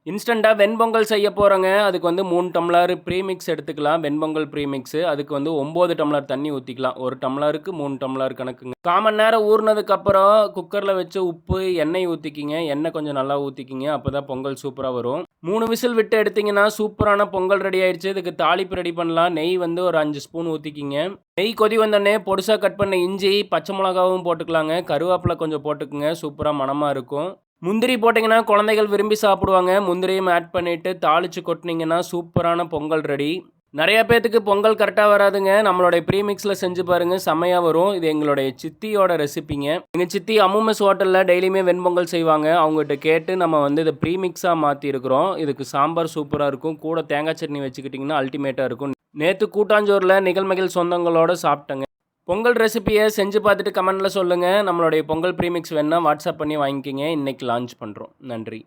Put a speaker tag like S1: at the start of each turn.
S1: இன்ஸ்டண்ட்டாக வெண்பொங்கல் செய்ய போகிறோங்க. அதுக்கு வந்து 3 டம்ளர் ப்ரீமிக்ஸ் எடுத்துக்கலாம். வெண்பொங்கல் ப்ரீமிக்ஸு. அதுக்கு வந்து 9 டம்ளர் தண்ணி ஊற்றிக்கலாம். 1 டம்ளருக்கு 3 டம்ளர் கணக்குங்க. 1/4 மணி நேரம் ஊறினதுக்கப்புறம் குக்கரில் வச்சு உப்பு, எண்ணெய் ஊற்றிக்கிங்க. எண்ணெய் கொஞ்சம் நல்லா ஊற்றிக்கிங்க. அப்போ தான் பொங்கல் சூப்பராக வரும். 3 விசில் விட்டு எடுத்திங்கன்னா சூப்பரான பொங்கல் ரெடி ஆயிடுச்சு. இதுக்கு தாளிப்பு ரெடி பண்ணலாம். நெய் வந்து ஒரு 5 ஸ்பூன் ஊற்றிக்கிங்க. நெய் கொதி வந்தோடனே பொடிசாக கட் பண்ண இஞ்சி, பச்சை மிளகாவும் போட்டுக்கலாங்க. கருவேப்பிலை கொஞ்சம் போட்டுக்குங்க. சூப்பராக மணமாக இருக்கும். முந்திரி போட்டிங்கன்னா குழந்தைகள் விரும்பி சாப்பிடுவாங்க. முந்திரியும் ஆட் பண்ணிவிட்டு தாளித்து கொட்டினீங்கன்னா சூப்பரான பொங்கல் ரெடி. நிறையா பேர்த்துக்கு பொங்கல் கரெக்டாக வராதுங்க. நம்மளுடைய ப்ரீமிக்ஸில் செஞ்சு பாருங்கள், செம்மையாக வரும். இது எங்களுடைய சித்தியோட ரெசிபிங்க. எங்கள் சித்தி அம்முமெஸ் ஹோட்டலில் டெய்லியுமே வெண்பொங்கல் செய்வாங்க. அவங்ககிட்ட கேட்டு நம்ம வந்து இதை ப்ரீமிக்ஸாக மாற்றிருக்கிறோம். இதுக்கு சாம்பார் சூப்பராக இருக்கும். கூட தேங்காய் சட்னி வச்சுக்கிட்டிங்கன்னா அல்டிமேட்டாக இருக்கும். நேற்று கூட்டாஞ்சோரில் நிகழ்மகிழ் சொந்தங்களோடு சாப்பிட்டேங்க. பொங்கல் ரெசிபியை செஞ்சு பார்த்துட்டு கமெண்ட்டில் சொல்லுங்கள். நம்மளுடைய பொங்கல் ப்ரீமிக்ஸ் வேணுன்னா வாட்ஸ்அப் பண்ணி வாங்கிக்கிங்க. இன்றைக்கி லான்ச் பண்ணுறோம். நன்றி.